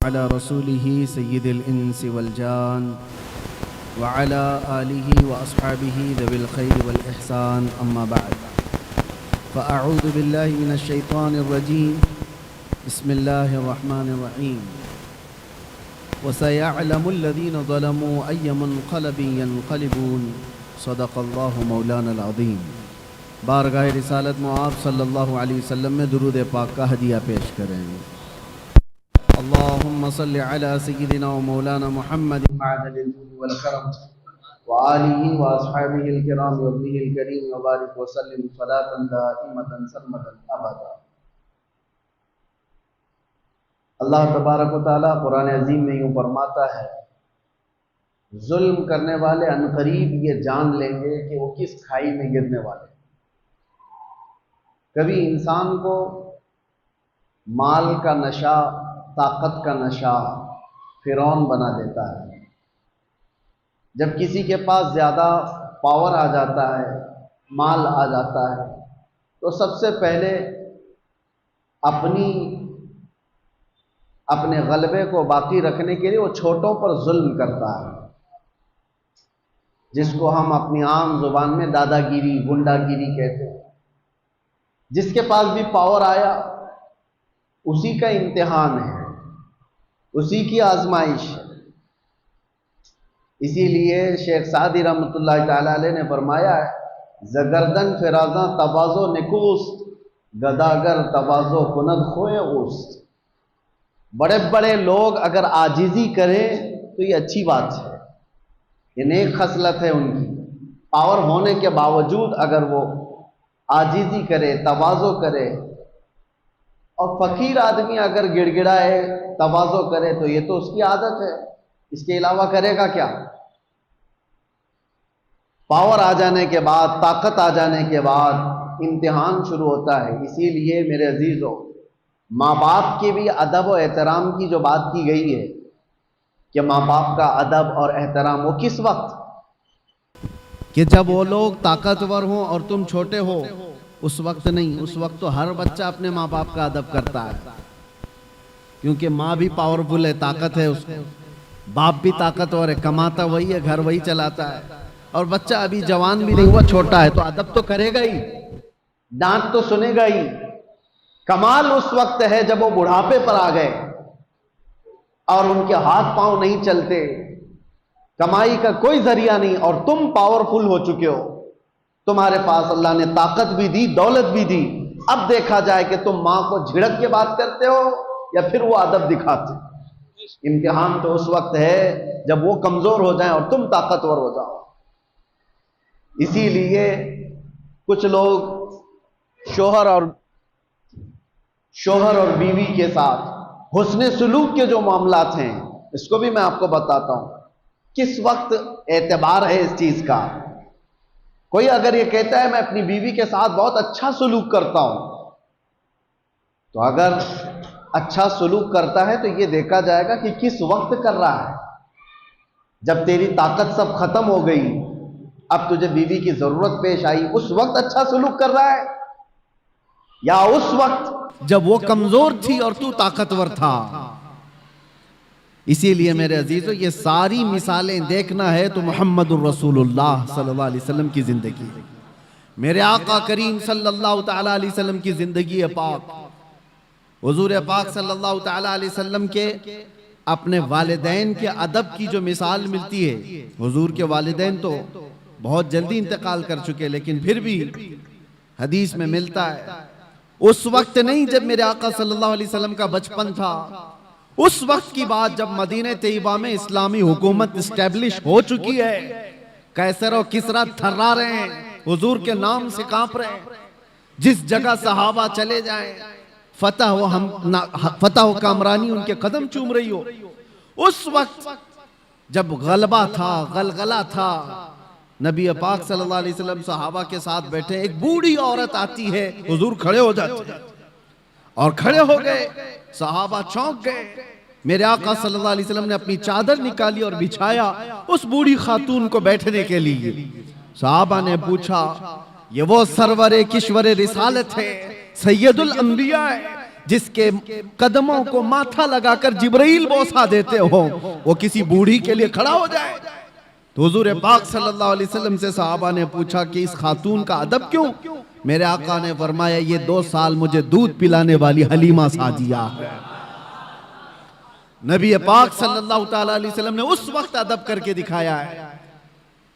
अला रसूलिही सय्यिदिल इंसी वल जान व अला आलिही व अस्हाबिही ज़विल खैर वल इहसान अम्मा बाद फ़अऊज़ु बिल्लाहि मिनश शैतानिर रजीम बिस्मिल्लाहिर रहमानिर रहीम व सयअलमुल लज़ीना ज़लमू अय्य मुनक़लबिन यनक़लिबून सदक़ल्लाहु मौलानल अज़ीम। बारगाह रिसालत में आप सल्लल्लाहु अलैहि वसल्लम में दुरूद पाक का हदिया पेश करेंगे। अल्लाहुम्मा सल्लि अला सय्यिदिना व मौलाना मुहम्मदिन मअददिल वल करम व आलिहि व अस्हाबिहिल किराम व इब्निहिल करीम व बारिक व सल्लिम सलातन दाइमतन सरमदन अबदा। अल्लाह तबारक व तआला कुरान अज़ीम में यूँ फरमाता है, जुल्म करने वाले अनकरीब ये जान लेंगे कि वो किस खाई में गिरने वाले। कभी इंसान को माल का नशा, ताकत का नशा फिरौन बना देता है। जब किसी के पास ज़्यादा पावर आ जाता है, माल आ जाता है, तो सबसे पहले अपने गलबे को बाकी रखने के लिए वो छोटों पर जुल्म करता है, जिसको हम अपनी आम जुबान में दादागिरी, गुंडागिरी कहते हैं। जिसके पास भी पावर आया उसी का इम्तिहान है, उसी की आजमाइश है। इसीलिए शेख सादी रहमतुल्लाह तआला अलैह ने फरमाया है, जगरदन फिराजा तवाज़ो निकूस्त गदागर तवाज़ो कुनद खोए उस्त। बड़े बड़े लोग अगर आजिज़ी करें तो ये अच्छी बात है, ये नेक खसलत है उनकी। पावर होने के बावजूद अगर वो आजिज़ी करे, तवाज़ो करे, और फ़कीर आदमी अगर गिड़गिड़ाए, तवाज़ो करे, तो ये तो उसकी आदत है, इसके अलावा करेगा क्या। पावर आ जाने के बाद, ताकत आ जाने के बाद इम्तिहान शुरू होता है। इसीलिए मेरे अजीज़ों, माँ बाप के भी अदब और एहतराम की जो बात की गई है कि माँ बाप का अदब और एहतराम वो किस वक्त कि जब वो लोग ताकतवर हों और तुम छोटे हो, उस वक्त नहीं। उस वक्त तो हर बच्चा अपने माँ बाप का अदब करता है, क्योंकि माँ भी पावरफुल है, ताकत है उसको, बाप भी ताकतवर है, कमाता वही है, घर वही चलाता है, और बच्चा अभी जवान भी नहीं हुआ, छोटा है, तो अदब तो करेगा ही, डांट तो सुनेगा ही। कमाल उस वक्त है जब वो बुढ़ापे पर आ गए और उनके हाथ पांव नहीं चलते, कमाई का कोई जरिया नहीं, और तुम पावरफुल हो चुके हो, तुम्हारे पास अल्लाह ने ताकत भी दी, दौलत भी दी। अब देखा जाए कि तुम माँ को झिड़क के बात करते हो या फिर वो अदब दिखाते। इम्तिहान तो उस वक्त है जब वो कमजोर हो जाएं और तुम ताकतवर हो जाओ। इसीलिए कुछ लोग शोहर और बीवी के साथ हुस्ने सुलूक के जो मामलात हैं, इसको भी मैं आपको बताता हूं। किस वक्त एतबार है इस चीज का। कोई अगर ये कहता है मैं अपनी बीवी के साथ बहुत अच्छा सुलूक करता हूं, तो अगर अच्छा सुलूक करता है तो ये देखा जाएगा कि किस वक्त कर रहा है। जब तेरी ताकत सब खत्म हो गई, अब तुझे बीवी की जरूरत पेश आई, उस वक्त अच्छा सुलूक कर रहा है, या उस वक्त जब वो कमजोर थी और तू ताकतवर था। इसीलिए मेरे अजीजों, ये सारी मिसालें देखना है तो मुहम्मदुर रसूलुल्लाह सल्लल्लाहु अलैहि वसल्लम की जिंदगी, मेरे आका करीम सल्लल्लाहु तआला अलैहि वसल्लम की जिंदगी पाक, हुजूर पाक सल्लल्लाहु तआला अलैहि वसल्लम के अपने वालिदैन के अदब की जो मिसाल मिलती है। हुजूर के वालिदैन तो बहुत जल्दी इंतकाल कर चुके, लेकिन फिर भी हदीस में मिलता है उस वक्त नहीं जब मेरे आका सल्लल्लाहु अलैहि वसल्लम का बचपन था, उस वक्त की बात जब मदीने तैयबा में इस्लामी हुकूमत इस्टेब्लिश हो चुकी है। कैसर और किसरा थर्रा रहे हैं, हुजूर के नाम से कांप रहे हैं। जिस जगह सहाबा चले जाएं, फतह हो कामरानी उनके कदम चूम रही हो, उस वक्त जब गलबा था, गलगला था, नबी पाक सल्लल्लाहु अलैहि वसल्लम सहाबा के साथ बैठे, एक बूढ़ी औरत आती है, हुजूर खड़े हो जाते हैं, और खड़े हो गए, सहाबा चौंक गए। मेरे आका सल्लल्लाहु अलैहि वसल्लम ने अपनी चादर निकाली और बिछाया उस बूढ़ी खातून को बैठने के लिए। सहाबा ने पूछा, ये वो सरवरे किश्वरे रिसालत है, सैयदुल अंबिया है, जिसके कदमों को माथा लगाकर जिब्राइल बोसा देते हो, वो किसी बूढ़ी के लिए खड़ा हो जाए। तो हुजूर पाक सल्लल्लाहु अलैहि वसल्लम से सहाबा ने पूछा कि इस खातून का अदब क्यों? मेरे आका ने फरमाया, ये 2 साल मुझे दूध पिलाने वाली हलीमा साजिया है। नबी पाक सल्लल्लाहु ताला अलैहि वसल्लम ने उस वक्त अदब करके दिखाया है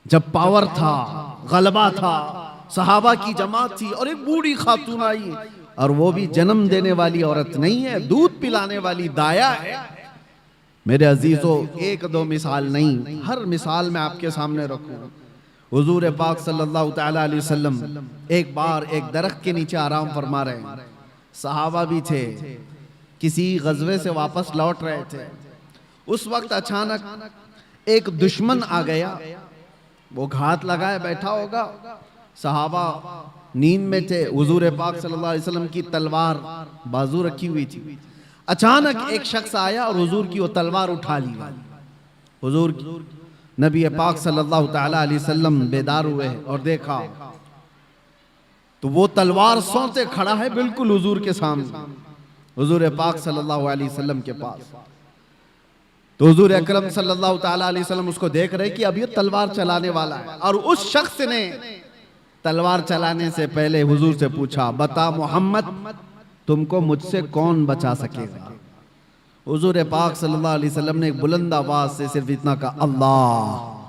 जब पावर था, गलबा था, सहाबा की जमात थी और एक बूढ़ी खातून आई, और वो भी जन्म देने वाली औरत नहीं है, दूध पिलाने वाली दाया है। मेरे अजीजों, 1-2 मिसाल नहीं, हर मिसाल मैं आपके सामने रखूं। हुजूर पाक सल्लल्लाहु ताला अलैहि वसल्लम एक बार एक दरख्त के नीचे आराम फरमा रहे हैं, सहाबा भी थे, किसी गजवे से वापस लौट रहे थे। उस वक्त अचानक एक दुश्मन आ गया, वो घात लगाए बैठा होगा, सहाबा नींद में थे, हुजूर पाक सल्लल्लाहु अलैहि वसल्लम की तलवार बाजू रखी हुई थी। अचानक एक शख्स आया और हुजूर की वो तलवार उठा ली। हुजूर नबी पाक सल्लल्लाहु ताला अलैहि वसल्लम बेदार हुए और देखा तो वो तलवार सोते खड़ा है बिल्कुल हुजूर के सामने, हुजूर पाक सल्लल्लाहु अलैहि वसल्लम के पास। तो हुजूर अकरम सल्लल्लाहु ताला अलैहि वसल्लम उसको देख रहे कि अब ये तलवार चलाने वाला है, और उस शख्स ने तलवार चलाने से पहले हुजूर से पूछा, बता मोहम्मद, तुमको मुझसे कौन बचा सकेगा? हुजूर पाक सल्लल्लाहु अलैहि वसल्लम ने एक बुलंद आवाज से सिर्फ इतना कहा, अल्लाह।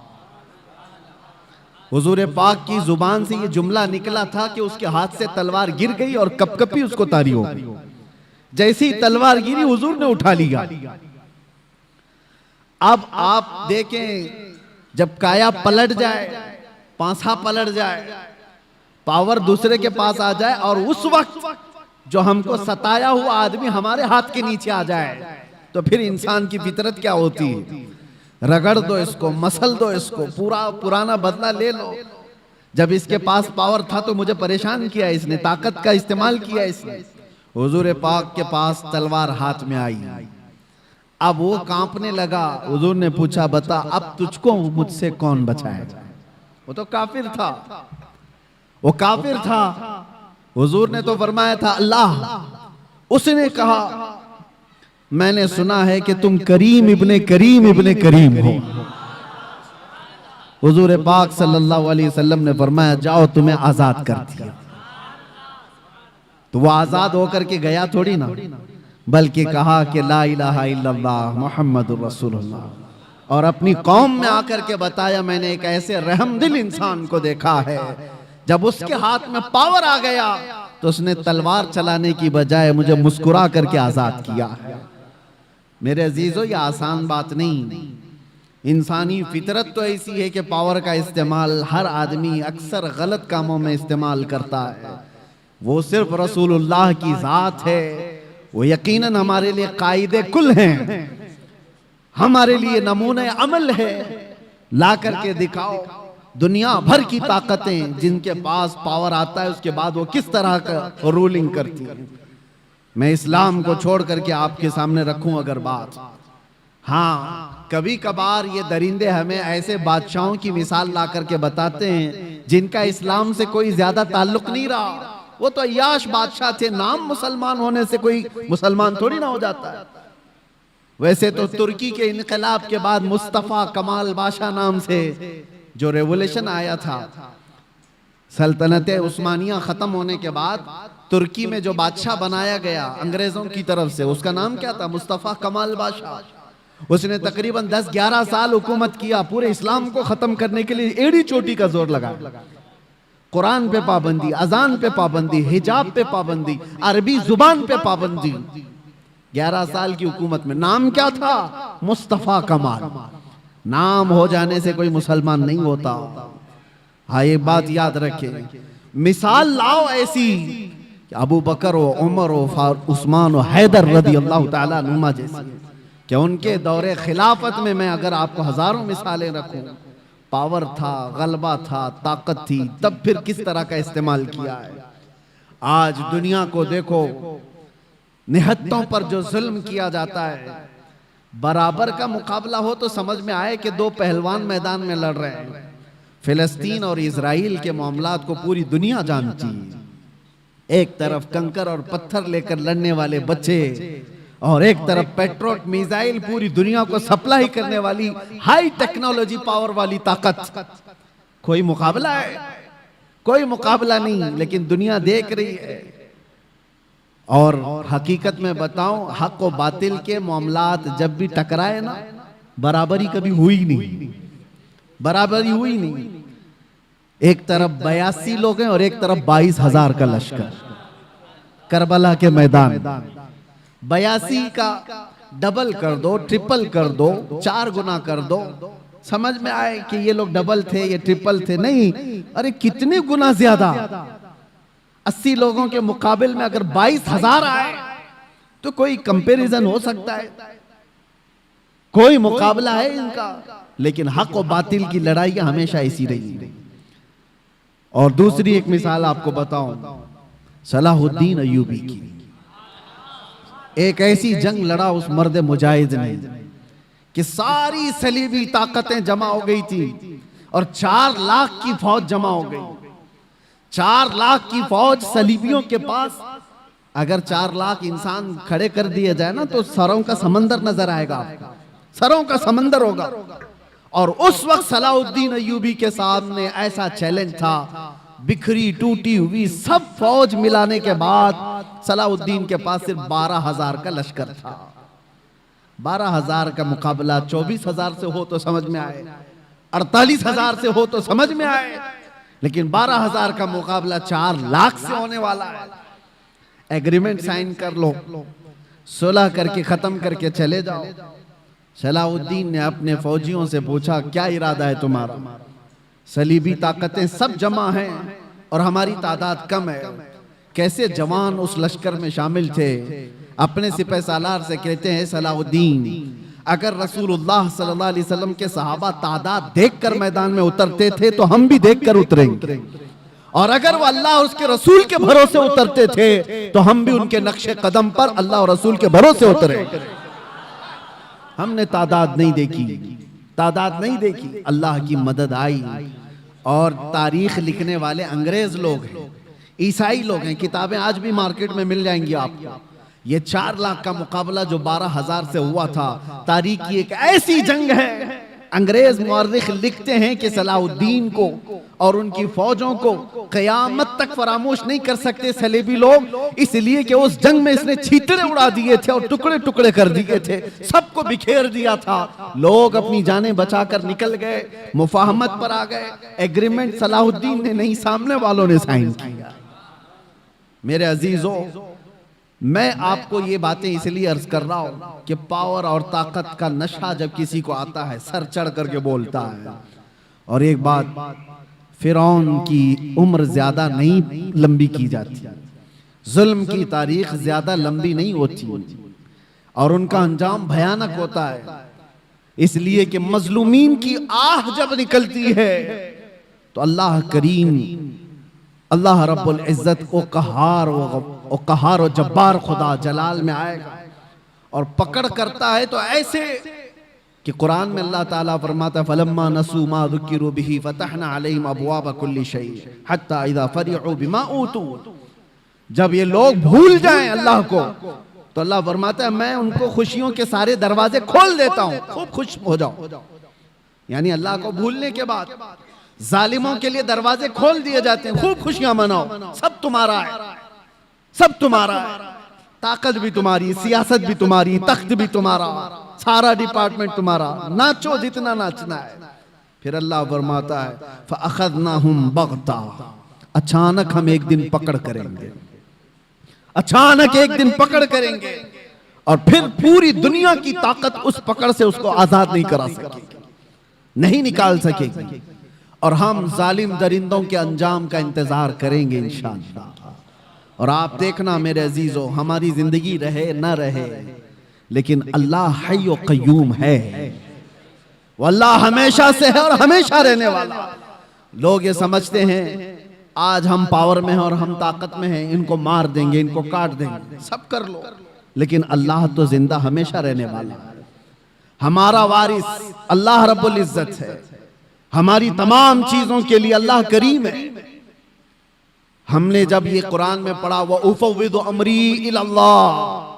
हुजूर पाक की जुबान से ये जुमला निकला था कि उसके हाथ से तलवार गिर गई और कपकपी उसको तारी हो गई। जैसी तलवार गिरी हुजूर ने उठा लिया। अब आप देखें, जब काया पलट जाए, पांसा पलट जाए, पावर दूसरे के पास आ जाए, और उस वक्त जो हमको सताया हुआ आदमी हमारे हाथ के नीचे आ जाए, तो फिर इंसान की फितरत क्या होती है? रगड़ दो इसको, मसल दो इसको, पूरा पुराना बदला ले लो। जब इसके पास पावर था तो मुझे परेशान किया इसने, ताकत का इस्तेमाल किया इसने। हुजूर पाक के पास तलवार हाथ में आई, अब वो कांपने लगा। हुजूर ने पूछा, बता अब तुझको मुझसे कौन बचाएगा? वो तो काफिर था, वो काफिर था। हुजूर ने तो फरमाया था अल्लाह। उसने कहा, मैंने सुना है कि तुम करीम इब्ने करीम इब्ने करीम हो। हुजूर पाक सल्लल्लाहु अलैहि वसल्लम ने फरमाया, जाओ तुम्हें आजाद कर दिया। तो वो आजाद होकर के गया थोड़ी ना, बल्कि कहा कि ला इलाहा इल्लल्लाह मुहम्मदुर रसूलुल्लाह, और अपनी कौम में आकर के बताया, मैंने एक ऐसे रहमदिल इंसान को देखा है, जब उसके हाथ में पावर आ गया तो उसने तलवार चलाने की बजाय मुझे मुस्कुरा करके आजाद किया है। मेरे अजीजों, ये आसान बात नहीं। इंसानी फितरत तो ऐसी है कि पावर का इस्तेमाल हर आदमी अक्सर गलत कामों में इस्तेमाल करता है। वो सिर्फ रसूलुल्लाह की जात है, वो यकीनन हमारे लिए कायदे कुल हैं, हमारे लिए नमूने अमल है। ला करके दिखाओ दुनिया भर की ताकतें जिनके पास पावर आता है, उसके बाद वो किस तरह का रूलिंग करती है। मैं इस्लाम को छोड़ करके आपके सामने रखूं अगर बात, हाँ, कभी कभार ये दरिंदे हमें ऐसे बादशाहों की मिसाल ला करके बताते हैं जिनका इस्लाम से कोई ज्यादा ताल्लुक नहीं रहा। वो तो अय्याश बादशाह थे, नाम मुसलमान होने से कोई मुसलमान थोड़ी ना हो जाता है। वैसे तो तुर्की के इनकलाब के बाद मुस्तफा कमाल बादशाह नाम से जो रेवोल्यूशन आया था, सल्तनत उस्मानिया खत्म होने के बाद तुर्की में जो बादशाह बनाया गया अंग्रेजों की तरफ से, उसका नाम क्या था? मुस्तफा कमाल बादशाह। उसने तकरीबन 10-11 साल हुकूमत किया, पूरे इस्लाम को खत्म करने के लिए एड़ी चोटी का जोर लगा। कुरान पे पाबंदी, अजान पे पाबंदी, हिजाब पे पाबंदी, अरबी जुबान पे पाबंदी। 11 साल की हुकूमत में नाम क्या था? मुस्तफा कमाल। नाम हो जाने से कोई मुसलमान नहीं होता। हाँ, ये बात याद रखें। मिसाल लाओ ऐसी कि अबू बकर हो, उमर हो, उस्मान हो, हैदर रदी अल्लाह ताला नुमा जैसी, कि उनके दौरे खिलाफत में मैं अगर आपको हजारों मिसालें रखूं, पावर था, गलबा था, ताकत थी, तब फिर किस तरह का इस्तेमाल किया है। आज दुनिया को देखो, निहत्तों पर जो जुल्म किया जाता है, बराबर का मुकाबला हो तो समझ में आए कि 2 पहलवान मैदान में लड़ रहे हैं। फिलिस्तीन और इजराइल के मामलात को पूरी दुनिया जानती है, एक तरफ कंकर और पत्थर लेकर लड़ने वाले बच्चे और एक तरफ पेट्रोल मिसाइल पूरी दुनिया को सप्लाई करने वाली हाई टेक्नोलॉजी पावर वाली ताकत। कोई मुकाबला है? कोई मुकाबला नहीं, लेकिन दुनिया देख रही है। और हकीकत में बताऊं, हक और बातिल के मामलात जब भी टकराए ना, बराबरी कभी हुई नहीं, बराबरी हुई नहीं। एक तरफ 82 लोग हैं और एक तरफ 22,000 का लश्कर। करबला के मैदान 82 का डबल कर दो, ट्रिपल कर दो, 4 गुना कर दो, समझ में आए कि ये लोग डबल थे, ये ट्रिपल थे? नहीं, अरे कितने गुना ज्यादा। 80 लोगों के मुकाबले में अगर 22,000 आए तो कोई कंपैरिजन हो सकता है? कोई मुकाबला है इनका? लेकिन हक और बातिल की लड़ाई हमेशा ऐसी रही। और दूसरी एक मिसाल आपको बताऊं, सलाहुद्दीन अय्यूबी की। एक ऐसी जंग लड़ा उस मर्द मुजाहिद ने कि सारी सलीबी ताकतें जमा हो गई थी और 4 लाख की फौज जमा हो गई। 4 लाख की फौज सलीबियों के पास। अगर 4 लाख इंसान खड़े कर दिए जाए ना, तो सरों का समंदर नजर आएगा आपको, सरों का समंदर होगा। और उस वक्त सलाहुद्दीन अय्यूबी के सामने ऐसा चैलेंज था, बिखरी टूटी हुई सब फौज मिलाने के बाद सलाहुद्दीन के पास सिर्फ 12,000 का लश्कर था। 12,000 का मुकाबला 24,000 से हो तो समझ में आए, 48,000 से हो तो समझ में आए, लेकिन 12,000 का मुकाबला 4 लाख से होने वाला है। एग्रीमेंट साइन कर लो, सुलह करके खत्म करके चले जाओ। सलाहुद्दीन ने अपने फौजियों से पूछा, क्या इरादा है तुम्हारा? सलीबी ताकतें सब जमा हैं और हमारी तादाद कम है। कैसे जवान उस लश्कर में शामिल थे। अपने सिपह सालार से कहते हैं, सलाहुद्दीन, अगर रसूलुल्लाह सल्लल्लाहु अलैहि वसल्लम के सहाबा तादाद देखकर मैदान में उतरते थे तो हम भी देखकर उतरेंगे, और अगर वो अल्लाह और उसके रसूल के भरोसे उतरते थे तो हम भी उनके नक्शे कदम पर अल्लाह और रसूल के भरोसे उतरे। हमने तादाद नहीं देखी, तादाद नहीं देखी, अल्लाह की मदद आई। और तारीख लिखने वाले अंग्रेज लोग हैं, ईसाई लोग हैं, किताबें आज भी मार्केट में मिल जाएंगी आपको। ये 4 लाख का मुकाबला जो 12,000 से हुआ था, तारीख की एक ऐसी जंग है। अंग्रेज मुअर्रिख लिखते हैं कि सलाहुद्दीन को और उनकी फौजों को क़यामत तक फरामोश नहीं कर सकते सलेबी लोग, इसलिए कि उस जंग में इसने छींतरे उड़ा दिए थे और टुकड़े टुकड़े कर दिए थे, सबको बिखेर दिया था। लोग अपनी जानें बचाकर निकल गए, मुफाहमत पर आ गए। एग्रीमेंट सलाहुद्दीन ने नहीं, सामने वालों ने साइन किया। मेरे अजीजों, मैं आपको ये बातें इसलिए अर्ज कर रहा हूं कि पावर और ताकत का नशा जब किसी को आता है, सर चढ़ करके बोलता है। और एक बात, फिरौन की उम्र ज्यादा नहीं लंबी की जाती, जुल्म की तारीख ज्यादा लंबी नहीं होती, और उनका अंजाम भयानक होता है। इसलिए कि मजलूमीन की आह जब निकलती है तो अल्लाह करीम, अल्लाह रब्बुल इज्जत को कहार और जब्बार खुदा जलाल में आएगा और पकड़ करता है। तो ऐसे कि कुरान में अल्लाह ताला फरमाता है, फलम्मा नसू मा ज़ुक्किरू बिही फतहना अलैहिम अबवाब कुल्ली शै हत्ता इज़ा फरिहू बिमा ऊतू। जब ये लोग भूल जाएं अल्लाह को, तो अल्लाह फरमाता है, मैं उनको खुशियों के सारे दरवाजे खोल देता हूं, खूब खुश हो जाओ। यानी अल्लाह को भूलने के बाद जालिमों के लिए दरवाजे खोल दिए जाते हैं, खूब खुशियां मनाओ, सब तुम्हारा है, सब तुम्हारा है, ताकत भी तुम्हारी, सियासत भी तुम्हारी, तख्त भी तुम्हारा, सारा डिपार्टमेंट तुम्हारा, नाचो जितना नाचना है। फिर अल्लाह फरमाता है, फअखज़नाहुम बग़ता, अचानक हम एक दिन पकड़ करेंगे, अचानक एक दिन पकड़ करेंगे, और फिर पूरी दुनिया की ताकत उस पकड़ से उसको आजाद नहीं करा सकेगी, नहीं निकाल सकेगी। और हम जालिम दरिंदों के अंजाम का इंतजार करेंगे इंशाअल्लाह। और आप देखना मेरे अजीजों, हमारी जिंदगी रहे न रहे, लेकिन अल्लाह हय्य व क़य्यूम है, वो अल्लाह हमेशा से है और हमेशा रहने वाला। लोग ये समझते हैं आज हम पावर में हैं और हम ताकत में हैं, इनको मार देंगे, इनको काट देंगे, सब कर लो, लेकिन अल्लाह तो जिंदा हमेशा रहने वाला है। हमारा वारिस अल्लाह रब्बुल इज्जत है, हमारी तमाम चीजों के लिए अल्लाह करीम है। हमने जब ये कुरान में पढ़ा व उफ़व्विदु अमरी इलल्लाह,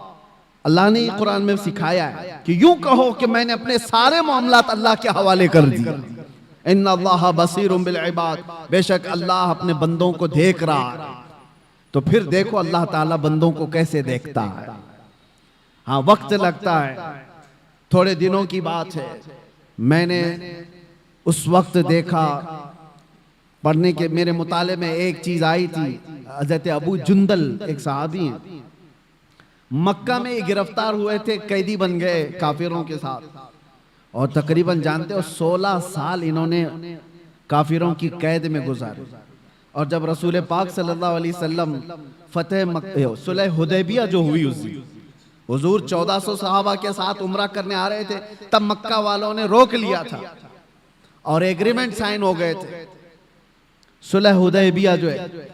अल्लाह ने कुरान में सिखाया है कि यूं कहो कि मैंने अपने सारे मामलात अल्लाह के हवाले कर दिए। इन्ना अल्लाह बसीरुम बिल इबाद, बेशक अल्लाह अपने बंदों को देख रहा है। तो फिर देखो अल्लाह ताला बंदों को कैसे देखता है। हाँ, वक्त लगता है। थोड़े दिनों की बात है, मैंने उस वक्त देखा पढ़ने के मेरे मुताले में एक चीज आई थी। हज़रत अबू जुंदल एक सहाबी हैं, मक्का में गिरफ्तार हुए थे, कैदी बन गए काफिरों के साथ, और तकरीबन जानते हो 16 साल इन्होंने काफिरों की कैद में गुजारे। और जब रसूल पाक सल्लल्लाहु अलैहि वसल्लम फतेह सुलह हुदैबिया जो हुई, उस दिन हुजूर 1400 सहाबा के साथ उम्रा करने आ रहे थे, तब मक्का वालों ने रोक लिया था और एग्रीमेंट साइन हो गए थे। सुलह हुदैबिया जो है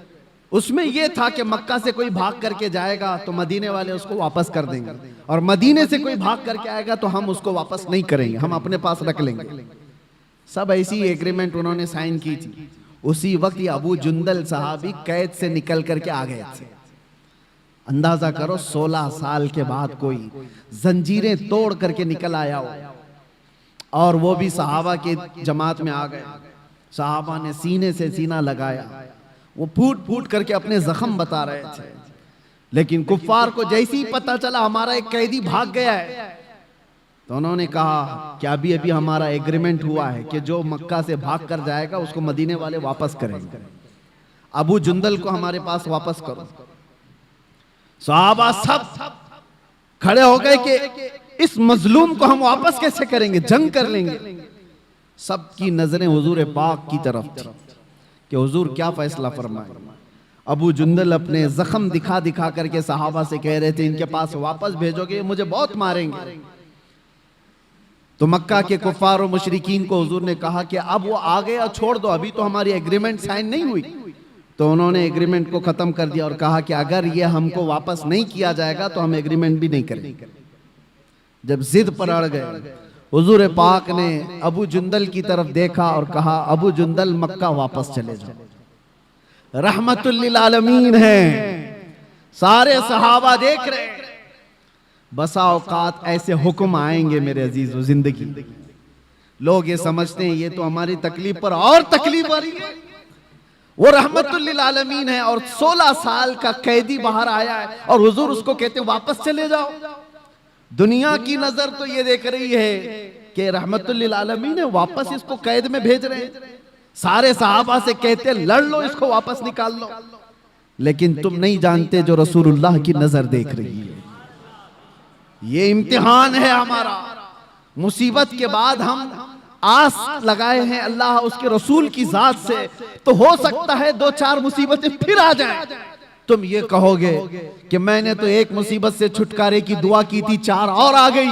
उसमें यह था कि मक्का से कोई भाग करके जाएगा तो मदीने वाले उसको वापस कर देंगे, और मदीने से कोई भाग करके आएगा तो हम उसको वापस नहीं करेंगे, हम अपने पास रख लेंगे। सब ऐसी एग्रीमेंट उन्होंने साइन की थी। उसी वक्त ये अबू जुंदल सहाबी कैद से निकल करके आ गए थे। अंदाजा करो 16 साल के बाद कोई जंजीरें तोड़ करके निकल आया हो, और वो भी सहाबा के जमात में आ गए। सहाबा ने सीने से सीना लगाया, वो फूट फूट करके अपने जख्म बता रहे थे। लेकिन कुफ्फार को जैसे ही पता चला हमारा एक कैदी भाग गया है, तो उन्होंने कहा कि अभी अभी हमारा एग्रीमेंट हुआ है कि जो मक्का से भाग कर जाएगा उसको मदीने वाले वापस करेंगे, अबू जुंदल को हमारे पास वापस करो। सहाबा सब खड़े हो गए कि इस मजलूम को हम वापस कैसे करेंगे, जंग कर लेंगे। सबकी नजरें हुजूर पाक की तरफ थी कि हुजूर क्या फैसला फरमाए। अबू जुंदल अपने जख्म दिखा दिखा करके सहाबा से कह रहे थे, इनके पास वापस भेजोगे मुझे बहुत मारेंगे। तो मक्का के कुफ्फार और मुशरिकीन को हुजूर ने कहा कि अब वो आ गया, छोड़ दो, अभी तो हमारी एग्रीमेंट साइन नहीं हुई। तो उन्होंने एग्रीमेंट को खत्म कर दिया और कहा कि अगर ये हमको वापस नहीं किया जाएगा तो हम एग्रीमेंट भी नहीं करेंगे। जब जिद पर अड़ गए, हुजूर पाक ने अबू जुंदल की तरफ देखा और कहा, अबू जुंदल मक्का वापस चले जाओ, रहमतुल लिल आलमीन है। सारे सहाबा देख रहे हैं। बसा औकात ऐसे हुक्म आएंगे मेरे अजीजों जिंदगी, लोग ये समझते हैं ये तो हमारी तकलीफ पर और तकलीफ आ रही है। वो रहमतुल लिल आलमीन है और 16 साल का कैदी बाहर आया है और हुजूर उसको कहते वापस चले जाओ। दुनिया की नजर तो ये देख रही है कि रहमतुल लिल आलमीन है, वापस इसको कैद में भेज रहे हैं। सारे सहाबा से कहते लड़ लो, इसको वापस निकाल लो। लेकिन तुम नहीं जानते जो रसूलुल्लाह की नजर देख रही है। ये इम्तिहान है हमारा। मुसीबत के बाद हम आस लगाए हैं अल्लाह उसके रसूल की जात से, तो हो सकता है 2-4 मुसीबतें फिर आ जाएं। तुम ये कहोगे कि मैंने तो एक मुसीबत से छुटकारे की दुआ की थी, 4 और आ गई।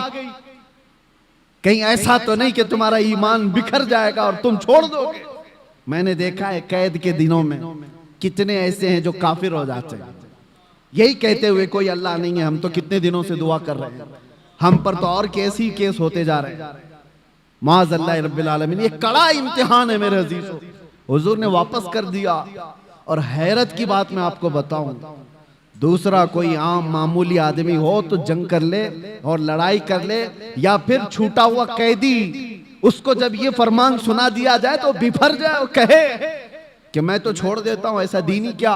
कहीं ऐसा तो नहीं कि तुम्हारा ईमान बिखर जाएगा और तुम छोड़ दोगे। मैंने देखा है कैद के दिनों में कितने ऐसे हैं जो काफिर हो जाते हैं, यही कहते हुए कोई अल्लाह नहीं है, हम तो कितने दिनों से दुआ कर रहे हैं, हम पर तो और केस ही केस होते जा रहे हैं। माज़अल्लाह रब्बिल आलमीन, ये कड़ा इम्तिहान है मेरे अजीजों। हुजूर ने वापस कर दिया। और हैरत की बात मैं आपको बताऊं, दूसरा कोई आम मामूली आदमी हो तो जंग कर ले और लड़ाई कर ले, या फिर छूटा हुआ कैदी, उसको जब ये फरमान सुना दिया जाए तो बिफर जाए और कहे कि मैं तो छोड़ देता हूं, ऐसा दीनी क्या।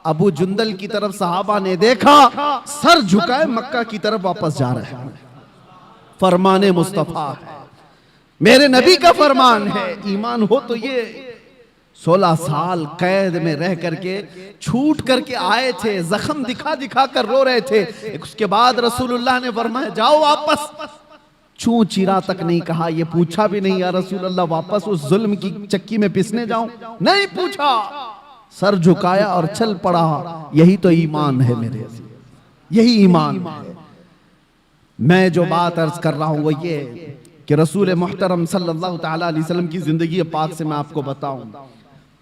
अबू जुंदल की तरफ सहाबा ने देखा, सर झुकाए मक्का की तरफ वापस जा रहे हैं। फरमाने मुस्तफा है, मेरे नबी का फरमान है। ईमान हो तो ये 16 साल कैद में रह करके छूट करके आए थे, जख्म दिखा दिखा कर रो रहे थे। उसके बाद रसूलुल्लाह ने फरमाया जाओ वापस। चूं चिरा तक नहीं कहा, ये पूछा भी नहीं या रसूलुल्लाह वापस उस जुल्म की चक्की में पिसने जाऊं, नहीं पूछा, सर झुकाया और चल पड़ा। यही तो ईमान है मेरे, यही ईमान है। मैं जो बात अर्ज कर रहा हूं वो ये कि रसूल मुहतरम सल्लल्लाहु तआला अलैहि वसल्लम की जिंदगी पाक से मैं आपको बताऊं,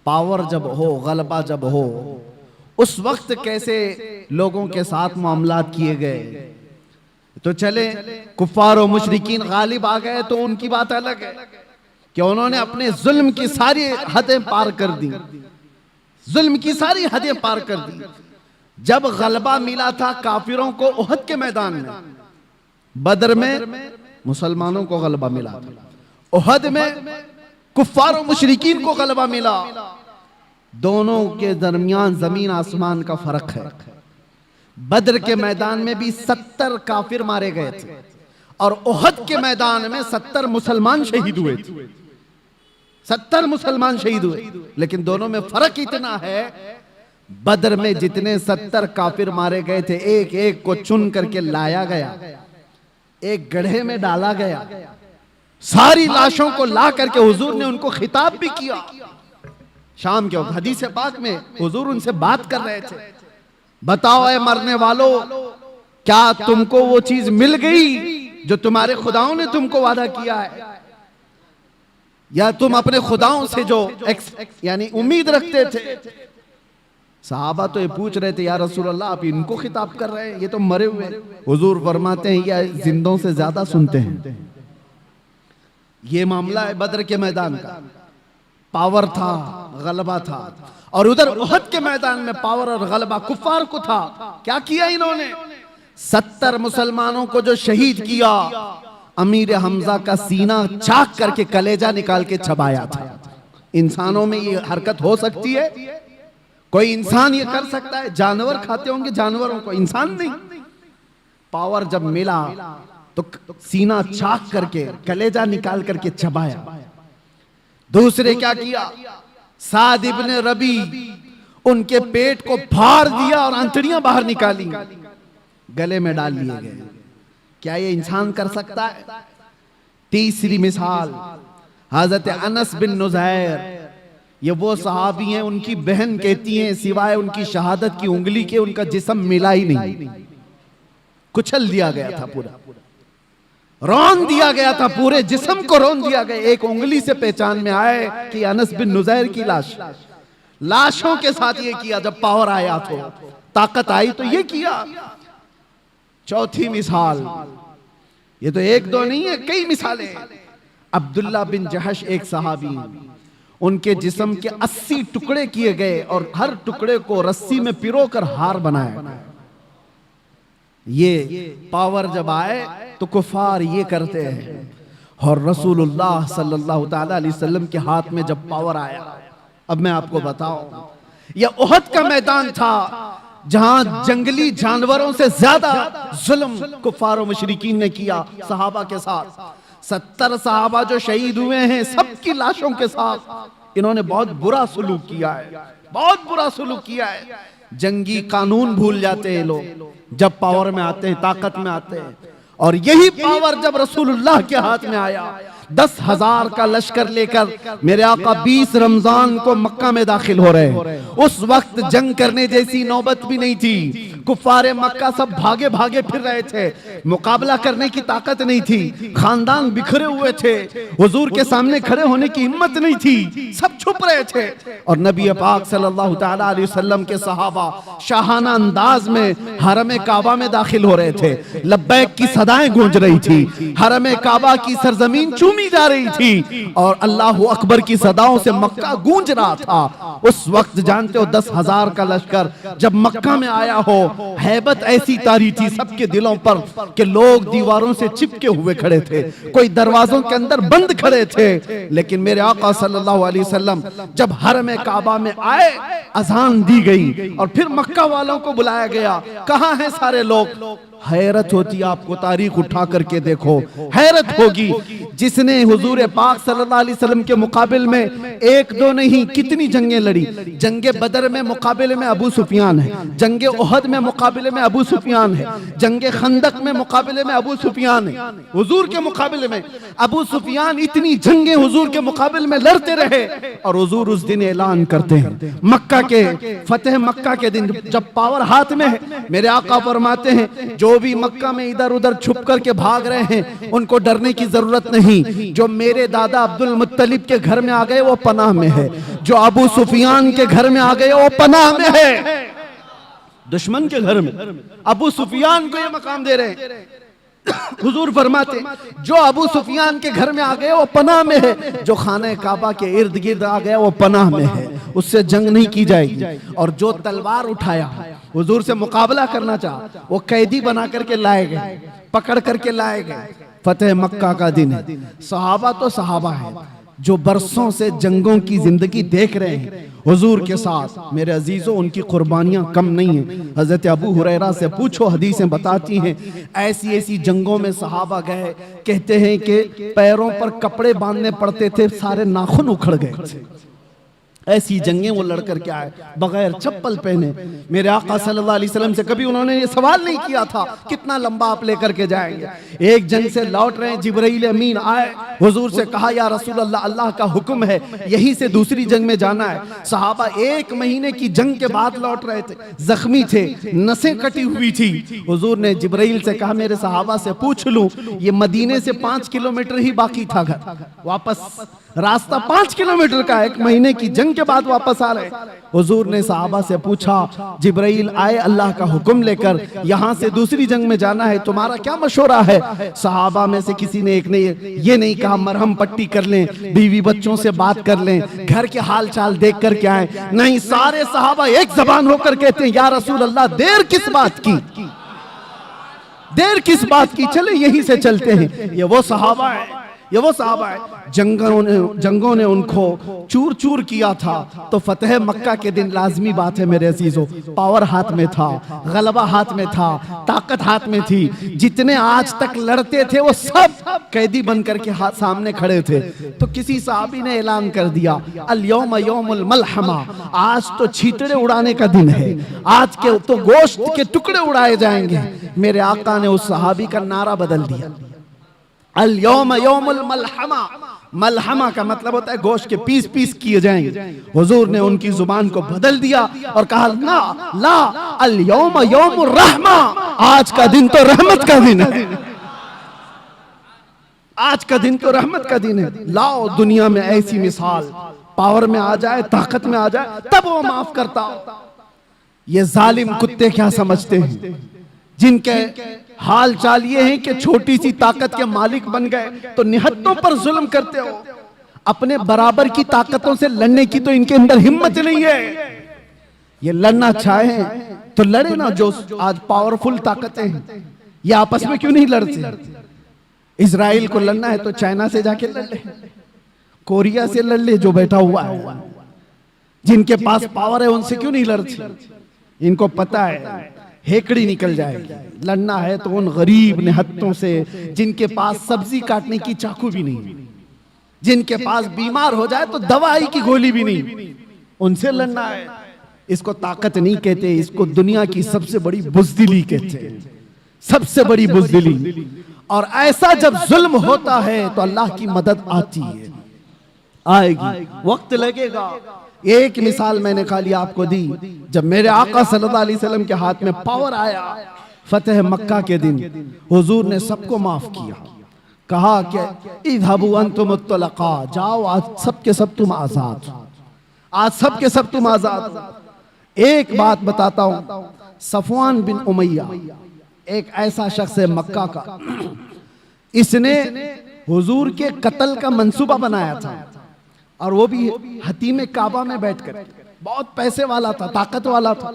पावर जब हो, गलबा जब हो, उस वक्त कैसे लोगों के साथ मामलात किए गए। तो चले कुफ्फार और मुशरिकीन गालिब आ गए तो उनकी बात अलग है कि उन्होंने अपने जुल्म की सारी हदें पार कर दी। जुल्म की सारी हदें पार कर दी। जब गलबा मिला था काफिरों को उहद के मैदान में, बदर में मुसलमानों को गलबा मिला था, उहद में कुफ्फार और मुशरिकीन को गलबा मिला। दोनों के दरमियान जमीन आसमान का फर्क है। बदर के मैदान में भी 70 काफिर मारे गए थे और उहद के मैदान में 70 मुसलमान शहीद हुए थे। 70 मुसलमान शहीद हुए, लेकिन दोनों में फर्क इतना है, बदर में जितने 70 काफिर मारे गए थे, एक एक को चुन करके लाया गया, एक गड्ढे में डाला गया, सारी लाशों को ला करके हुजूर ने उनको खिताब भी किया। शाम के वक्त हदीस पाक में हुजूर उनसे बात कर रहे थे, बताओ ऐ मरने वालों, क्या तुमको वो चीज मिल गई जो तुम्हारे खुदाओं ने तुमको वादा किया है, या तुम अपने खुदाओं से जो यानी उम्मीद रखते थे। सहाबा तो ये पूछ रहे थे, या रसूल अल्लाह आप इनको खिताब कर रहे हैं, ये तो मरे हुए। हुजूर फरमाते हैं, या जिंदों से ज्यादा सुनते हैं। ये मामला है बदर के मैदान का, पावर था, गलबा था, और उधर उहद के मैदान में पावर और गलबा कुफ्फार को था। क्या किया इन्होंने? 70 मुसलमानों को जो शहीद किया, अमीर हमजा का सीना चाक करके कलेजा निकाल के चबाया था। इंसानों में ये हरकत हो सकती है? कोई इंसान ये कर सकता है? जानवर खाते होंगे जानवरों को, इंसान नहीं। पावर जब मिला तो सीना चाक करके कलेजा निकाल करके चबाया। दूसरे क्या किया? साद इब्ने रबी, उनके पेट को फाड़ दिया और अंतड़ियां बाहर निकाली, गले में डाल लिए गए। क्या ये इंसान कर सकता है? तीसरी मिसाल हजरत अनस बिन नुज़ैर, ये वो सहाबी हैं, उनकी बहन कहती हैं सिवाय उनकी शहादत की उंगली के उनका जिस्म मिला ही नहीं, कुचल दिया गया था, पूरा रौन दिया गया था, पूरे जिस्म को रौन दिया गया। एक उंगली से पहचान में आए कि अनस बिन नुज़ैर की लाश। लाशों के साथ ये किया। जब पावर आया तो, ताकत आई तो ये किया। चौथी मिसाल, ये तो एक दो नहीं है, कई मिसालें। अब्दुल्ला बिन जहश एक सहाबी, उनके जिस्म के 80 टुकड़े किए गए और हर टुकड़े को रस्सी में पिरोकर हार बनाया। ये पावर जब आए तो कुफार ये करते हैं, और रसूलुल्लाह सल्लल्लाहु ताला अलैहि वसल्लम के हाथ में जब पावर आया, अब मैं आपको बताऊं, यह उहद का मैदान था जहां जंगली जानवरों से ज्यादा जुल्म कुफार और मुशरिकीन ने किया सहाबा के साथ। 70 सहाबा जो शहीद हुए हैं, सबकी लाशों के साथ इन्होंने बहुत बुरा सलूक किया है, बहुत बुरा सलूक किया है। जंगी कानून भूल जाते हैं लोग जब पावर में आते हैं, ताकत में आते हैं। और यही पावर जब रसूलुल्लाह के हाथ में आया, 10,000 का लश्कर लेकर मेरे आका 20 रमजान को मक्का में दाखिल हो रहे हैं। उस वक्त जंग करने जैसी नौबत भी नहीं थी। कुफारे मक्का सब भागे भागे फिर रहे थे, मुकाबला करने की ताकत नहीं थी, खानदान बिखरे हुए थे, हुजूर के सामने खड़े होने की हिम्मत नहीं थी, सब छुप रहे थे। और नबी पाक सल्लल्लाहु ताला अलैहि वसल्लम के सहाबा शाहाना अंदाज में हरम काबा में दाखिल हो रहे थे। लब्बैक की सदाएं गूंज रही थी, हरम काबा की सरजमीन चूमी जा रही थी और अल्लाहु अकबर की सदाओं से मक्का गूंज रहा था। उस वक्त जानते हो 10,000 का लश्कर जब मक्का में आया हो, हैबत ऐसी तारी थी सबके दिलों पर कि लोग दीवारों से चिपके हुए खड़े थे, कोई दरवाजों के अंदर बंद खड़े थे। लेकिन मेरे आका सल्लल्लाहु अलैहि वसल्लम जब हरम काबा में आए, अजान दी गई और फिर मक्का वालों को बुलाया गया। कहां हैं सारे लोग? हैरत होती, आपको तारीख उठा करके देखो, हैरत होगी। जिसने हुजूर पाक सल्लल्लाहु अलैहि वसल्लम के मुकाबिल में एक दो नहीं कितनी जंगें लड़ी। जंगे बदर में मुकाबले में अबू सुफियान है, जंगे उहद में मुकाबले में अबू सुफियान है, जंगे खंदक में मुकाबले में अबू सुफियान है। हुजूर के मुकाबले में अबू सुफियान इतनी जंगें हुजूर के मुकाबले में लड़ते रहे और हुजूर उस दिन ऐलान करते हैं, मक्का के फतेह मक्का के दिन जब पावर हाथ में है, मेरे आका फरमाते हैं जो भी मक्का में इधर उधर छुप करके भाग रहे हैं उनको डरने की जरूरत नहीं। जो मेरे दादा अब्दुल मुत्तलिब के घर में आ गए वो पनाह में है, जो अबू सुफियान के घर में आ गए वो पनाह में है। दुश्मन के घर में अबू सुफियान को ये मकाम दे रहे हैं। हुजूर फरमाते जो अबू सुफियान के घर में आ गए वो पनाह में है, जो खाने काबा के इर्द गिर्द आ गया वो पनाह में है। उससे जंग नहीं की जाएगी। और जो तलवार उठाया हुजूर से मुकाबला करना चाहा, वो कैदी बना करके लाए गए, पकड़ करके लाए गए। फतेह मक्का का दिन है। सहाबा तो सहाबा है जो बरसों से जंगों की जिंदगी देख रहे हैं हुजूर के साथ। मेरे अजीजों, उनकी कुर्बानियां कम नहीं है। हजरत अबू हुरैरा से पूछो, हदीसें बताती हैं ऐसी ऐसी जंगों में सहाबा गए, कहते हैं कि पैरों पर कपड़े बांधने पड़ते थे, सारे नाखून उखड़ गए थे। ऐसी जंगें वो लड़ कर के आए बगैर चप्पल पहने। मेरे आका सल्लल्लाहु अलैहि वसल्लम से कभी उन्होंने ये सवाल नहीं किया था कितना लंबा आप लेकर के जाएंगे। एक जंग से लौट रहे हैं, जिब्राइल अमीन आए, हुजूर से कहा या रसूल अल्लाह, अल्लाह का हुक्म है यहीं से दूसरी जंग में जाना है। सहाबा 1 महीने की जंग के बाद लौट रहे थे, जख्मी थे, नसें कटी हुई थी। हुजूर ने जिब्राइल से कहा मेरे सहाबा से पूछ लूं, ये मदीने से 5 किलोमीटर ही बाकी था घर, वापस रास्ता 5 किलोमीटर का, 1 महीने की जंग के बाद वापस आ रहे। हुजूर ने सहाबा से पूछा, जिब्राइल आए अल्लाह का हुक्म लेकर, यहां से दूसरी जंग में जाना है, तुम्हारा क्या मशवरा है? सहाबा में से किसी ने एक ने ये नहीं कहा मरहम पट्टी कर लें, बीवी बच्चों से बात कर लें, घर के हाल चाल देख कर के आए। नहीं, सारे सहाबा एक जबान होकर कहते हैं या रसूल अल्लाह, देर किस बात की, देर किस बात की, चले यहीं से चलते हैं। ये वो सहाबा है, ये वो सहाबा है जंगों ने उनको चूर चूर किया था। तो फतेह मक्का के दिन लाजमी बात है मेरे अजीजों, पावर हाथ में था, गलबा हाथ में था, ताकत हाथ में थी। जितने आज तक लड़ते थे वो सब कैदी बनकर के हाथ सामने खड़े थे। तो किसी साहबी ने ऐलान कर दिया, अल यौम यौमुल मलहमा, आज तो छींटड़े उड़ाने का दिन है, आज के तो गोश्त के टुकड़े उड़ाए जाएंगे। मेरे आका ने उस सहाबी का नारा बदल दिया, अल यौम यौमुल मलहमा। मलहमा का मतलब होता है गोश्त के पीस पीस किए जाएंगे। हुजूर ने उनकी जुबान को बदल दिया और कहा ना ला, अल यौम यौमुर रहमा, आज का दिन तो रहमत का दिन है, आज का दिन तो रहमत का दिन है। लाओ दुनिया में ऐसी मिसाल, पावर में आ जाए, ताकत में आ जाए, तब वो माफ करता। ये जालिम कुत्ते क्या समझते हैं, जिनके हाल चाल ये है कि छोटी सी ताकत के मालिक बन गए तो निहत्तों पर जुल्म करते हो। अपने बराबर की ताकतों से लड़ने की तो इनके अंदर हिम्मत नहीं है। ये लड़ना चाहे तो लड़े ना, जो आज पावरफुल ताकतें हैं ये आपस में क्यों नहीं लड़ते? इजराइल को लड़ना है तो चाइना से जाके लड़ ले, कोरिया से लड़ ले जो बैठा हुआ है। जिनके पास पावर है उनसे क्यों नहीं लड़ते? इनको पता है हेकड़ी निकल जाएगी। लड़ना है तो उन गरीब निहत्तों से जिनके पास सब्जी काटने की चाकू भी नहीं, जिनके पास बीमार हो जाए तो दवाई की गोली भी नहीं, उनसे लड़ना है। इसको ताकत नहीं कहते, इसको दुनिया की सबसे बड़ी बुज़दिली कहते हैं, सबसे बड़ी बुज़दिली। और ऐसा जब जुल्म होता है तो अल्लाह की मदद आती है, आएगी, वक्त लगेगा। एक मिसाल मैंने खाली आपको दी, जब मेरे आका सल्लल्लाहु अलैहि वसल्लम के हाथ में पावर आया फतेह मक्का के दिन, हुजूर ने सबको माफ किया, कहा कि इज़हबू अंतुम तुलका, जाओ आज सब के सब तुम आजाद, आज सब के सब तुम आजाद। एक बात बताता हूं, सफवान बिन उमैया एक ऐसा शख्स है मक्का का, इसने हुजूर के कत्ल का मंसूबा बनाया था, और वो भी हतीम काबा में बैठकर। बहुत पैसे वाला था, ताकत वाला था।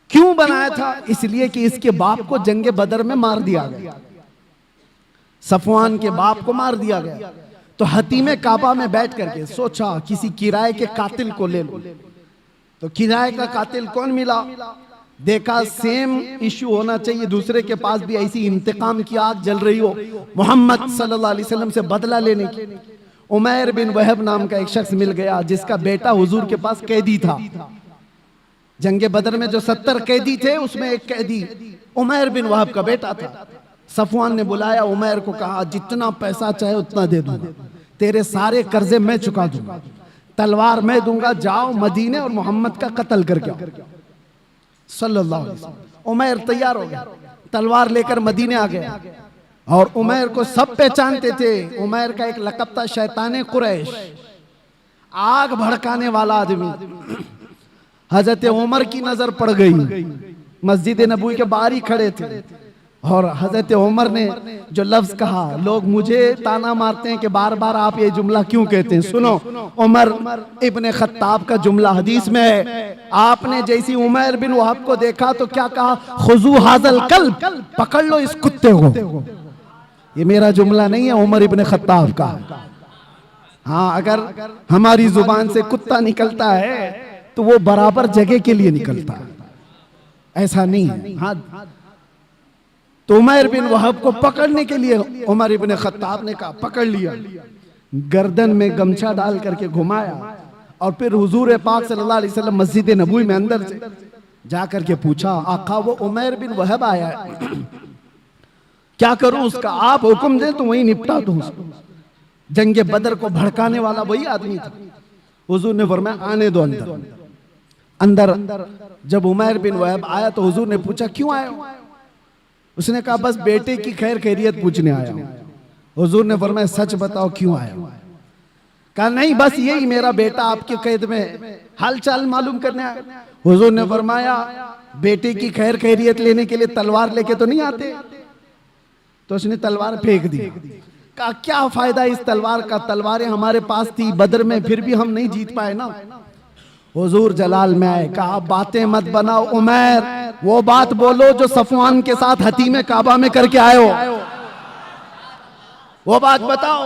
क्यों बनाया था? इसलिए कि इसके बाप को जंगे बदर में मार दिया गया, सफवान के बाप को मार दिया गया। तो हतीम काबा में बैठ करके सोचा किसी किराए के कातिल को ले लो। तो किराए का कातिल कौन मिला? देखा सेम इश्यू होना चाहिए, दूसरे के पास भी ऐसी इंतकाम की आग जल रही हो, मोहम्मद सल्लल्लाहु अलैहि वसल्लम से बदला लेने की। उमैर बिन वहब नाम का एक शख्स मिल गया, जिसका बेटा हुजूर के पास कैदी था। जंगे बदर में जो 70 कैदी थे उसमें एक कैदी उमैर बिन वहब का बेटा था। सफवान ने बुलाया उमैर को, कहा जितना पैसा चाहे उतना दे दूंगा, तेरे सारे कर्जे मैं चुका दूंगा, तलवार मैं दूंगा, जाओ मदीने और मोहम्मद का कत्ल करके आओ सल्लल्लाहु अलैहि वसल्लम। उमैर तैयार हो गया, तलवार लेकर मदीने आ गया। और उमैर को सब पहचानते थे। उमैर का एक लक़ब था शैताने कुरैश, आग भड़काने वाला आदमी। हजरत उमर की नजर पड़ गई, मस्जिद नबवी के बाहर ही खड़े थे, और हजरत उमर ने जो लफ्ज कहा, लोग मुझे ताना मारते हैं कि बार बार आप ये जुमला क्यों कहते हैं। सुनो, उमर इब्ने खत्ताब का जुमला हदीस में है, आपने जैसी उमर बिन वहब को देखा तो क्या कहा, खुजू हाजल कल्ब, पकड़ लो इस कुत्ते को। ये मेरा जुमला नहीं है, उमर इब्ने खत्ताब का। हाँ, अगर हमारी जुबान से कुत्ता निकलता है तो वो बराबर जगह के लिए निकलता है, ऐसा नहीं है। हाँ, तो उमर बिन वहब को पकड़ने के लिए उमर इब्ने खत्ताब ने कहा, पकड़ लिया, गर्दन में गमछा डाल करके घुमाया और फिर हुजूर पाक सल्लल्लाहु अलैहि वसल्लम मस्जिद नबवी में अंदर से जाकर के पूछा, आका वो उमर बिन वहब आया है, क्या करूं उसका, आप हुक्म दें तो वही निपटा दूं उसको। जंगे बदर को भड़काने वाला वही आदमी था। हुजूर ने फरमाया, आने दो अंदर। अंदर जब उमर बिन वहब आया तो हुजूर ने पूछा, क्यों आए हो? उसने कहा, बस बेटे की खैर खैरियत पूछने आया हूं। हुजूर ने फरमाया, सच बताओ क्यों आया हो? कहा, नहीं, बस यही, मेरा बेटा आपके कैद में, हालचाल मालूम करने आया। हुजूर ने फरमाया, बेटे की खैर खैरियत लेने के लिए तलवार लेके तो नहीं आते? तो उसने तलवार फेंक दी। कहा, क्या फायदा इस तलवार का, तलवारें हमारे पास थी बदर में, फिर भी हम नहीं जीत पाए ना। हुजूर जलाल में आए, कहा, बातें मत बनाओ उमर, वो बात बोलो जो सफवान के साथ हतीमे काबा में करके आए हो। वो बात बताओ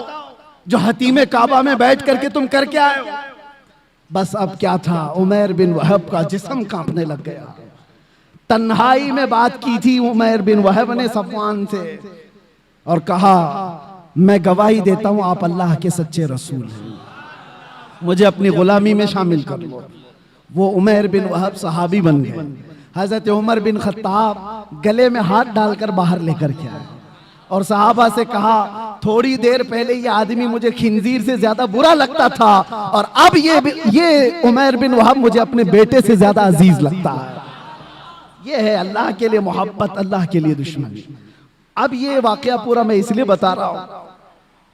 जो हतीमे काबा में बैठ करके तुम करके आए हो। बस अब क्या था, उमर बिन वहब का जिस्म कांपने लग गया। तन्हाई में बात की थी उमर बिन वहब ने सफवान से और कहा, मैं गवाही देता हूं आप अल्लाह के सच्चे रसूल हैं, मुझे अपनी गुलामी में शामिल कर लो। वो उमर बिन वहब सहाबी बन गए। हजरत उमर बिन खत्ताब गले में हाथ डालकर बाहर लेकर के आए और सहाबा से कहा, थोड़ी देर पहले ये आदमी मुझे खिंजीर से ज्यादा बुरा लगता था और अब ये उमर बिन वहब मुझे अपने बेटे से ज्यादा अजीज लगता है। ये है अल्लाह के लिए मोहब्बत, अल्लाह के लिए दुश्मनी। अब ये वाकया पूरा मैं इसलिए बता रहा हूं,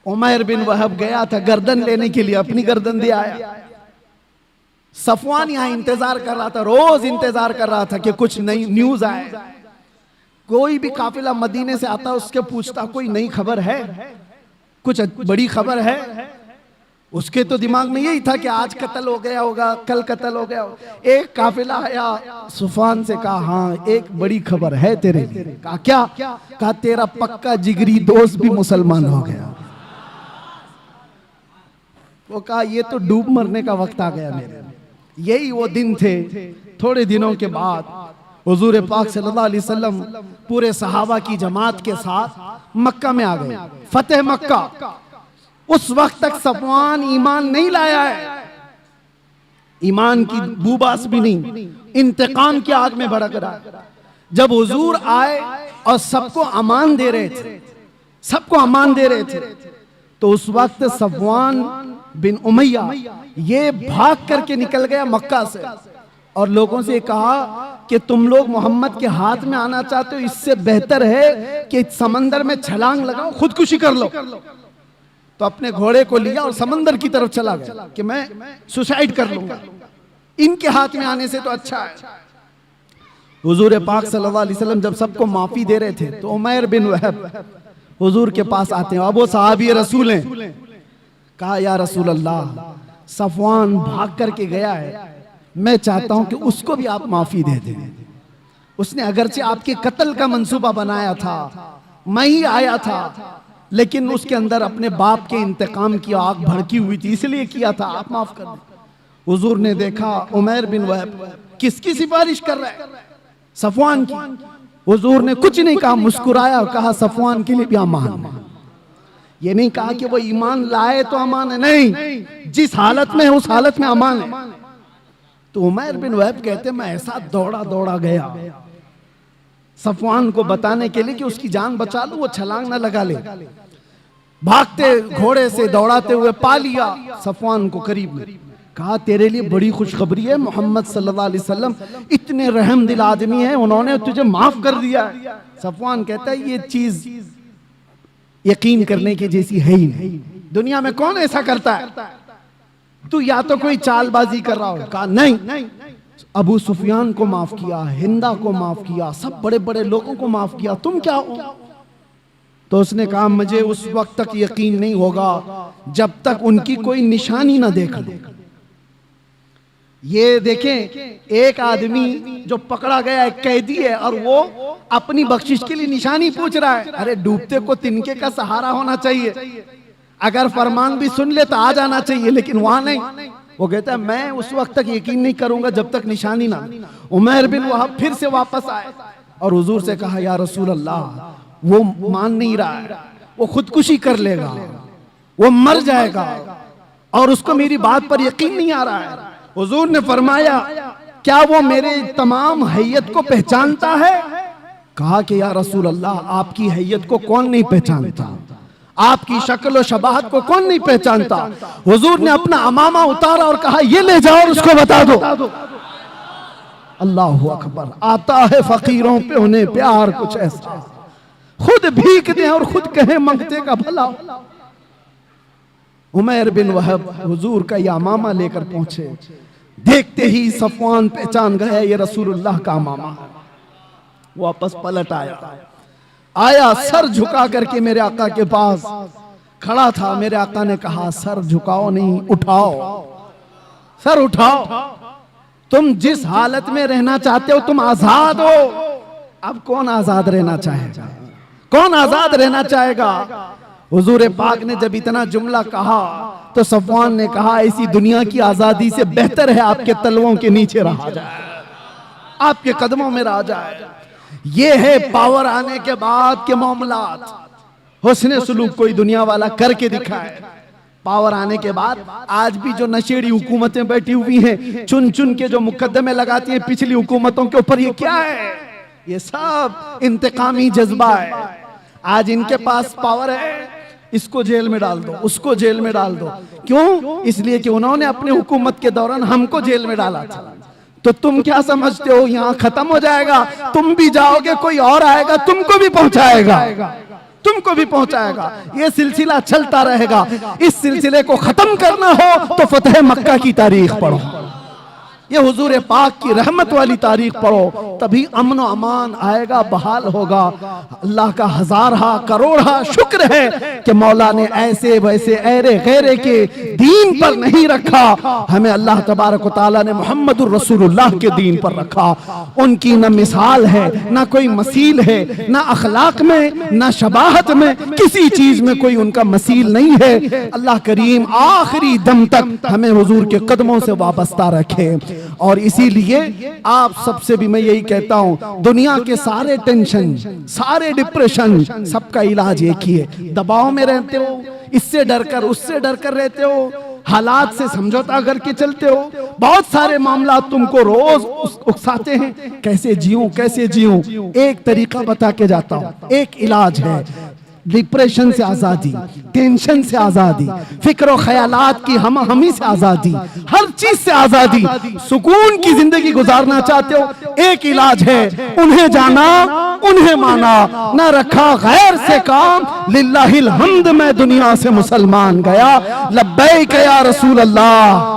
उमर बिन वहब गया था गर्दन लेने के लिए, अपनी गर्दन दे आया। सफवान यहां इंतजार कर रहा था, रोज इंतजार कर रहा था कि कुछ नई न्यूज आए। कोई भी काफिला मदीने से आता उसके पूछता, कोई नई खबर है, कुछ बड़ी खबर है? उसके तो दिमाग में यही था कि आज कत्ल हो गया होगा, कल कत्ल हो गया होगा। एक काफिला आया, सफवान से कहा, हाँ एक बड़ी खबर है तेरे लिए। कहा, क्या? कहा, तेरा पक्का जिगरी दोस्त भी मुसलमान हो गया। वो कहा, ये तो डूब मरने का वक्त आ गया मेरे। यही वो दिन थे। थोड़े दिनों के बाद हुजूर पाक सल्लल्लाहु अलैहि वसल्लम पूरे सहाबा की जमात के साथ मक्का में आ गए, फतेह मक्का। उस वक्त तक सफवान ईमान नहीं लाया है, ईमान की बूबास भी नहीं, इंतकाम की आग में भड़क रहा। जब हुजूर आए और सबको अमान दे रहे थे, सबको अमान दे रहे थे, तो उस वक्त सफवान बिन उमैया ये भाग करके निकल गया मक्का से और लोगों से कहा कि तुम लोग मोहम्मद के हाथ में आना चाहते हो, इससे बेहतर है कि समंदर में छलांग लगाओ, खुदकुशी कर लो। तो अपने घोड़े को लिया और समंदर की तरफ चला गया कि मैं सुसाइड कर लूंगा, इनके हाथ में आने से तो अच्छा है। हुजूर पाक सल्लल्लाहु अलैहि वसल्लम जब सबको माफी दे रहे थे तो उमर बिन वहब हुजूर के पास आते हैं। अब वो सहाबी रसूल हैं। कहा, या रसूल अल्लाह, सफवान भाग करके गया है, मैं चाहता हूं कि उसको भी आप माफी दे दें। उसने अगरचे आपके कत्ल का मंसूबा बनाया था, मैं ही आया था, लेकिन उसके अंदर अपने बाप के इंतकाम की आग भड़की हुई थी, इसलिए किया था, आप माफ कर दें। हुजूर ने देखा उमर बिन वहब किसकी सिफारिश कर रहा है, सफवान की। हुजूर ने कुछ नहीं कहा, मुस्कुराया और कहा, सफवान के लिए भी अमान है। ये नहीं कहा कि वो ईमान लाए तो अमान है, नहीं, जिस हालत में है उस हालत में अमान है। तो उमर बिन वहब कहते, मैं ऐसा दौड़ा दौड़ा गया सफवान को बताने के लिए कि उसकी जान बचा लो, वो छलांग ना लगा ले। भागते घोड़े से दौड़ाते हुए पा लिया सफवान को करीब में। कहा, तेरे लिए बड़ी खुशखबरी है, मोहम्मद सल्लल्लाहु अलैहि वसल्लम इतने रहम दिल आदमी हैं, उन्होंने तुझे माफ कर दिया। सफवान कहता है, ये चीज यकीन करने की जैसी है ही नहीं, दुनिया में कौन ऐसा करता है, तू या तो कोई चालबाजी कर रहा हो। कहा, नहीं, अबू सुफियान को माफ किया, हिंदा को माफ किया, सब बड़े बड़े लोगों को माफ किया, तुम क्या हो? तो उसने कहा मुझे उस वक्त तक यकीन नहीं होगा जब तक उनकी कोई निशानी ना देख लूं। ये देखें, एक आदमी जो पकड़ा गया एक कैदी है और वो अपनी बख्शिश के लिए निशानी पूछ रहा है। अरे डूबते को तिनके का सहारा होना चाहिए, अगर फरमान भी सुन ले तो आ जाना चाहिए, लेकिन वहां नहीं। वो कहता है मैं उस वक्त तक यकीन नहीं करूंगा जब तक निशानी ना। उमर बिन वहाब फिर से वापस आए और हुजूर से कहा या रसूल अल्लाह, वो मान नहीं रहा है, वो खुदकुशी कर लेगा, वो मर जाएगा और उसको मेरी बात पर यकीन नहीं आ रहा है। हुजूर ने फरमाया क्या वो मेरे तमाम हैयत को पहचानता है? कहा कि या रसूल अल्लाह, आपकी हैयत को कौन नहीं पहचानता, आपकी शक्ल और शबाहत को कौन नहीं पहचानता। हुजूर ने अपना अमामा उतारा और कहा ये ले जाओ और उसको बता दो। अल्लाह अकबर। आता है फकीरों पे उन्हें प्यार कुछ ऐसा, खुद भीख दे और खुद कहे मंगते का भला। उमर बिन वहब हुजूर का यह अमामा लेकर पहुंचे, देखते ही सफवान पहचान गया ये रसूलुल्लाह का अमामा। वापस पलट आया सर झुका करके मेरे आका के पास खड़ा था। मेरे आका ने कहा सर झुकाओ नहीं, उठाओ, सर उठाओ, तुम जिस हालत में रहना चाहते हो तुम आजाद हो। अब कौन आजाद रहना चाहेगा, कौन आजाद रहना चाहेगा? हुजूर पाक ने जब इतना जुमला कहा तो सफवान ने कहा ऐसी दुनिया की आजादी से बेहतर है आपके तलवों के नीचे रहा जाए, आपके कदमों में रहा जाए। ये है पावर आने के बाद के मामलात। हुस्ने सुलूक कोई दुनिया वाला करके दिखाए। पावर आने के बाद आज भी जो नशेड़ी हुकूमतें बैठी हुई हैं, चुन चुन के जो मुकद्दमे लगाती हैं पिछली हुकूमतों के ऊपर, ये क्या है? ये सब इंतकामी जज्बा है। आज इनके पास पावर है, इसको जेल में डाल दो, उसको जेल में डाल दो। क्यों? इसलिए कि उन्होंने अपनी हुकूमत के दौरान हमको जेल में डाला था। तो तुम क्या समझते हो यहाँ खत्म हो जाएगा? तुम भी जाओगे, कोई और आएगा तुमको भी पहुंचाएगा, तुमको भी पहुंचाएगा। ये सिलसिला चलता रहेगा। इस सिलसिले को खत्म करना हो तो फतेह मक्का की तारीख पढ़ो, ये हुजूर पाक की रहमत वाली तारीख पढ़ो, तभी अमन और अमान आएगा, बहाल होगा। अल्लाह का हजारहा करोड़हा शुक्र है कि मौला ने ऐसे वैसे ऐरे गैरे के दीन पर नहीं रखा, हमें अल्लाह तबारक व तआला ने मुहम्मदुर रसूलुल्लाह के दीन पर रखा। उनकी न मिसाल है, न कोई मसील है, न अखलाक में, न शबाहत में, किसी चीज में कोई उनका मसील नहीं है। अल्लाह करीम आखिरी दम तक हमें हुजूर के कदमों से वाबस्ता रखे। और इसीलिए आप सबसे भी मैं यही कहता हूं, दुनिया के सारे टेंशन, सारे डिप्रेशन, सबका इलाज एक ही है। दबाव में रहते हो, इससे डरकर उससे डरकर रहते हो, हालात से समझौता करके चलते हो, बहुत सारे मामला तुमको रोज उकसाते हैं, कैसे जीऊं कैसे जीऊं। एक तरीका बता के जाता हूं, एक इलाज है। डिप्रेशन से आजादी, टेंशन से आजादी, फिक्र और ख्यालात की हमी से आजादी, हर चीज से आजादी, सुकून की जिंदगी गुजारना चाहते हो, एक इलाज है, उन्हें जाना उन्हें माना, न रखा गैर से काम, लिल्लाहिल हम्द मैं दुनिया से मुसलमान गया, लब्बैक या रसूल अल्लाह।